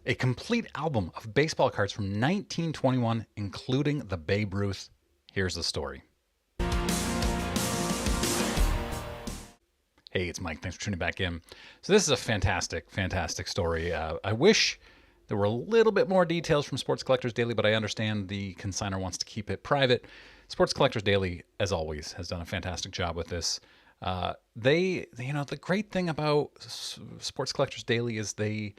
A complete album of baseball cards from 1921, including the Babe Ruth. Here's the story. Hey, it's Mike. Thanks for tuning back in. So this is a fantastic, fantastic story. I wish there were a little bit more details from Sports Collectors Daily, but I understand the consignor wants to keep it private. Sports Collectors Daily, as always, has done a fantastic job with this. The great thing about Sports Collectors Daily is they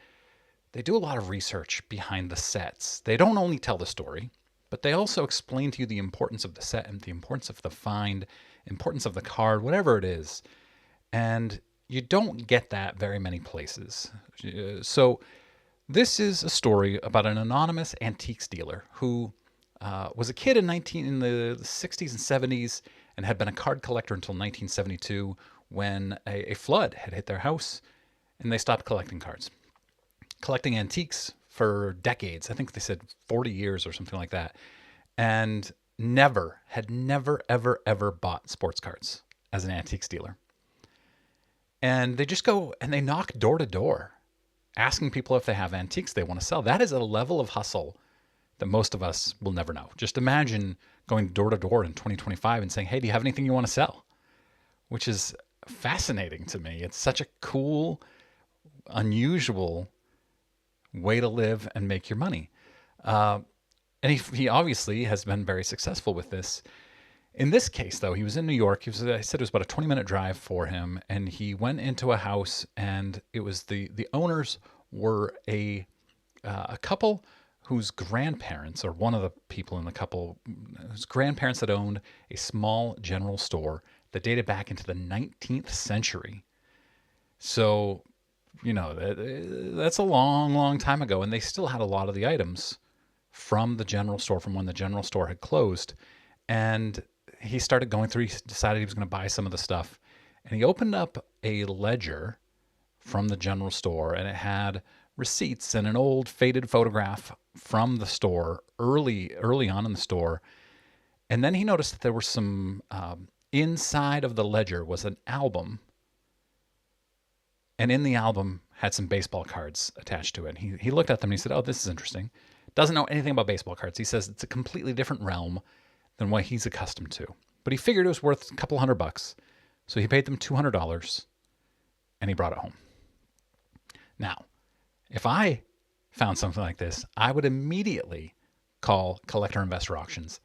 do a lot of research behind the sets. They don't only tell the story, but they also explain to you the importance of the set and the importance of the find, importance of the card, whatever it is. And you don't get that very many places. So this is a story about an anonymous antiques dealer who was a kid in the 60s and 70s and had been a card collector until 1972 when a flood had hit their house and they stopped collecting cards. Collecting antiques for decades. I think they said 40 years or something like that. And never, ever, ever bought sports cards as an antiques dealer. And they just go and they knock door to door, asking people if they have antiques they want to sell. That is a level of hustle that most of us will never know. Just imagine going door to door in 2025 and saying, hey, do you have anything you want to sell? Which is fascinating to me. It's such a cool, unusual way to live and make your money. And he obviously has been very successful with this. In this case, though, he was in New York. I said it was about a 20-minute drive for him, and he went into a house, and it was the owners were a couple whose grandparents, or one of the people in the couple, whose grandparents had owned a small general store that dated back into the 19th century. So, that's a long, long time ago, and they still had a lot of the items from the general store, from when the general store had closed. And he started going through, he decided he was going to buy some of the stuff, and he opened up a ledger from the general store, and it had receipts and an old faded photograph from the store early on in the store. And then he noticed that there were some inside of the ledger was an album, and in the album had some baseball cards attached to it. He looked at them and he said, oh, this is interesting. Doesn't know anything about baseball cards. He says it's a completely different realm than what he's accustomed to. But he figured it was worth a couple $100, so he paid them $200 and he brought it home. Now, if I found something like this, I would immediately call Collector Investor Auctions,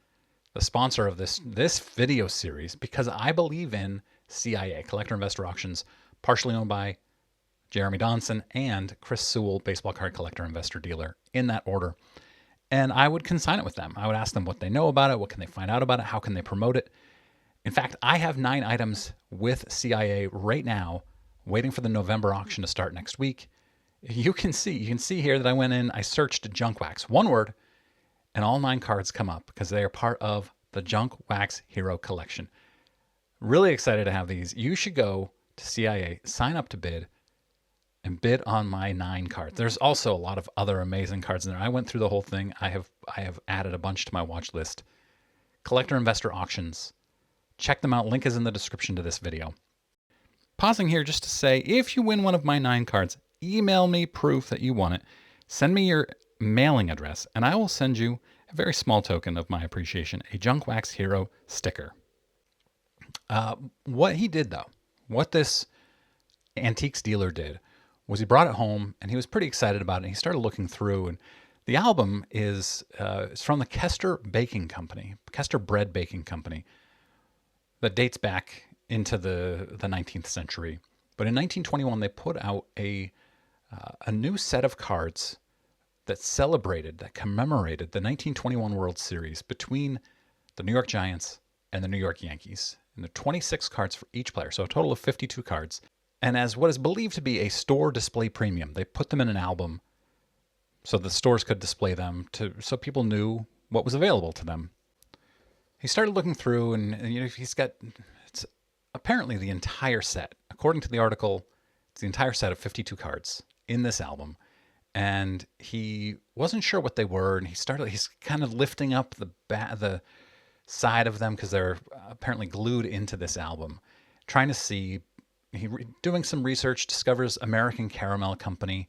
the sponsor of this video series, because I believe in CIA, Collector Investor Auctions, partially owned by Jeremy Donson and Chris Sewell, baseball card collector investor dealer, in that order. And I would consign it with them. I would ask them what they know about it, what can they find out about it, how can they promote it. In fact, I have 9 items with CIA right now, waiting for the November auction to start next week. You can see here that I went in, I searched junk wax, one word, and all 9 cards come up because they are part of the Junk Wax Hero Collection. Really excited to have these. You should go to CIA, sign up to bid, and bid on my 9 cards. There's also a lot of other amazing cards in there. I went through the whole thing. I have added a bunch to my watch list. Collector Investor Auctions. Check them out. Link is in the description to this video. Pausing here just to say, if you win one of my 9 cards, email me proof that you won it. Send me your mailing address, and I will send you a very small token of my appreciation, a Junk Wax Hero sticker. What he did, though, what this antiques dealer did, was he brought it home, and he was pretty excited about it. And he started looking through, and the album is it's from the Koester Bread baking company, that dates back into the 19th century. But in 1921, they put out a new set of cards that commemorated the 1921 World Series between the New York Giants and the New York Yankees. And there are 26 cards for each player, so a total of 52 cards. And as what is believed to be a store display premium, they put them in an album so the stores could display them so people knew what was available to them. He started looking through, and it's apparently the entire set. According to the article, it's the entire set of 52 cards in this album. And he wasn't sure what they were, and he's kind of lifting up the side of them because they're apparently glued into this album, trying to see. Doing some research, discovers American Caramel Company,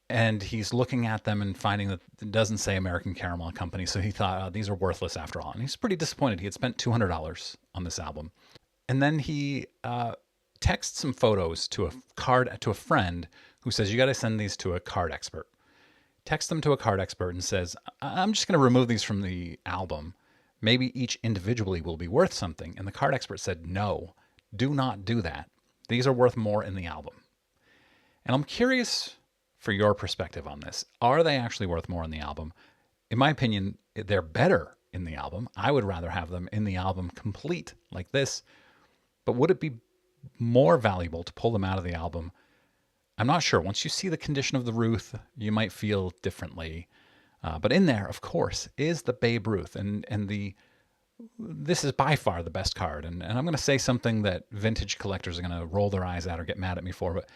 and he's looking at them and finding that it doesn't say American Caramel Company. So he thought, oh, these are worthless after all. And he's pretty disappointed. He had spent $200 on this album. And then he texts some photos to a friend who says, you got to send these to a card expert. Text them to a card expert and says, I'm just going to remove these from the album. Maybe each individually will be worth something. And the card expert said, no, do not do that. These are worth more in the album. And I'm curious for your perspective on this. Are they actually worth more in the album? In my opinion, they're better in the album. I would rather have them in the album complete like this. But would it be more valuable to pull them out of the album? I'm not sure. Once you see the condition of the Ruth, you might feel differently. But in there, of course, is the Babe Ruth. And this is by far the best card. And I'm going to say something that vintage collectors are going to roll their eyes at or get mad at me for. But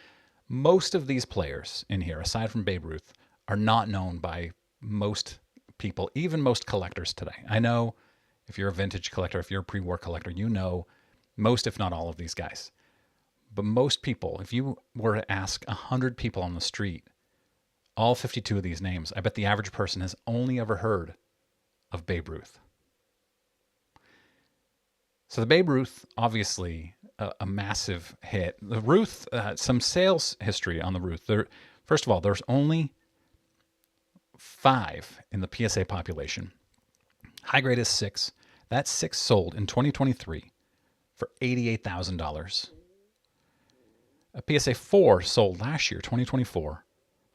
most of these players in here, aside from Babe Ruth, are not known by most people, even most collectors today. I know if you're a vintage collector, if you're a pre-war collector, you know most, if not all, of these guys. But most people, if you were to ask 100 people on the street, all 52 of these names, I bet the average person has only ever heard of Babe Ruth. So the Babe Ruth, obviously a massive hit. The Ruth, some sales history on the Ruth. First of all, there's only 5 in the PSA population. High grade is 6. That 6 sold in 2023 for $88,000. A PSA 4 sold last year, 2024,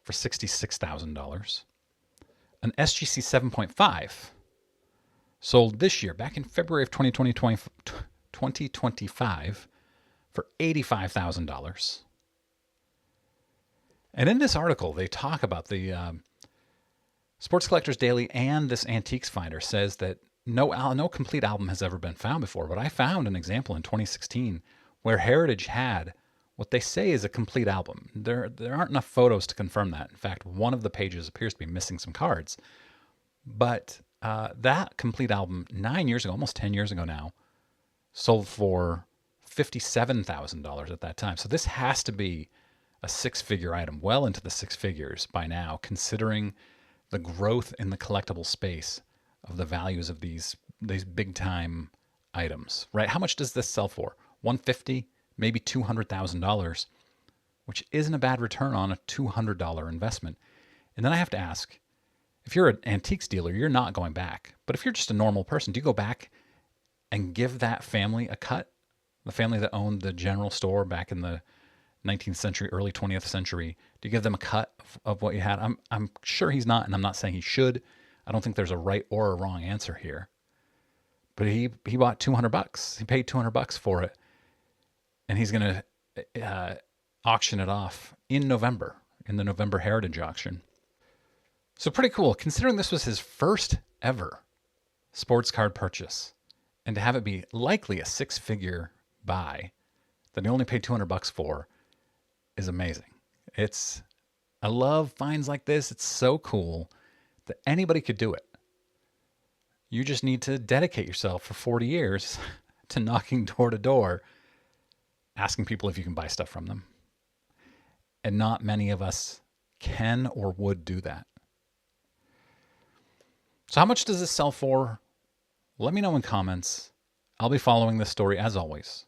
for $66,000. An SGC 7.5 sold this year, back in February of 2025, for $85,000. And in this article, they talk about the Sports Collectors Daily and this Antiques Finder says that no complete album has ever been found before. But I found an example in 2016 where Heritage had what they say is a complete album. There aren't enough photos to confirm that. In fact, one of the pages appears to be missing some cards. But that complete album 9 years ago, almost 10 years ago now, sold for $57,000 at that time. So this has to be a 6-figure item, well into the 6 figures by now, considering the growth in the collectible space of the values of these big time items, right? How much does this sell for? $150,000, maybe $200,000, which isn't a bad return on a $200 investment. And then I have to ask, if you're an antiques dealer, you're not going back. But if you're just a normal person, do you go back and give that family a cut? The family that owned the general store back in the 19th century, early 20th century, do you give them a cut of what you had? I'm sure he's not, and I'm not saying he should. I don't think there's a right or a wrong answer here. But he bought $200. He paid $200 for it, and he's going to auction it off in November, in the November Heritage Auction. So pretty cool, considering this was his first ever sports card purchase, and to have it be likely a 6-figure buy that he only paid $200 for is amazing. I love finds like this. It's so cool that anybody could do it. You just need to dedicate yourself for 40 years to knocking door to door, asking people if you can buy stuff from them. And not many of us can or would do that. So how much does this sell for? Let me know in comments. I'll be following this story as always.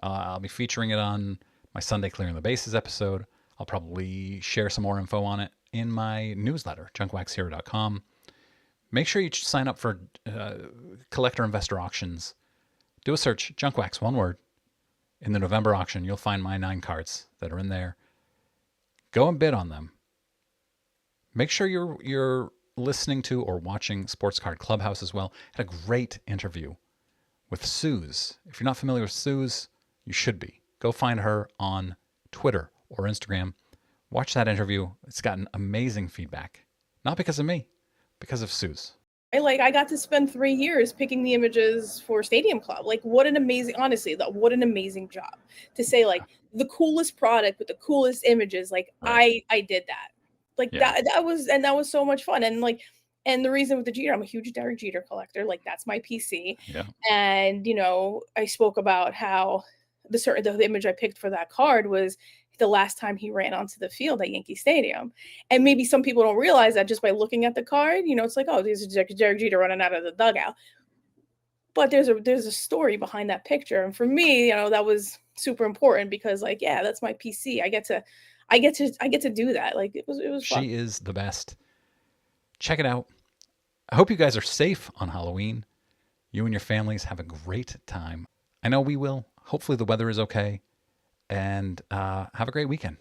I'll be featuring it on my Sunday Clearing the Bases episode. I'll probably share some more info on it in my newsletter, junkwaxhero.com. Make sure you sign up for Collector Investor Auctions. Do a search, Junkwax, one word. In the November auction, you'll find my 9 cards that are in there. Go and bid on them. Make sure you're listening to or watching Sports Card Clubhouse as well. Had a great interview with Suze. If you're not familiar with Suze, you should be. Go find her on Twitter or Instagram. Watch that interview. It's gotten amazing feedback. Not because of me, because of Suze. I got to spend 3 years picking the images for Stadium Club. What an amazing, honestly, what an amazing job to say the coolest product with the coolest images. Right. I did that. That was so much fun. And the reason with the Jeter, I'm a huge Derek Jeter collector. That's my PC. Yeah. And, I spoke about how the image I picked for that card was the last time he ran onto the field at Yankee Stadium. And maybe some people don't realize that just by looking at the card. It's like, oh, these are Derek Jeter running out of the dugout. But there's a story behind that picture. And for me, that was super important because, like, yeah, that's my PC. I get to do that. Like, it was fun. She is the best. Check it out. I hope you guys are safe on Halloween. You and your families have a great time. I know we will. Hopefully the weather is okay. And have a great weekend.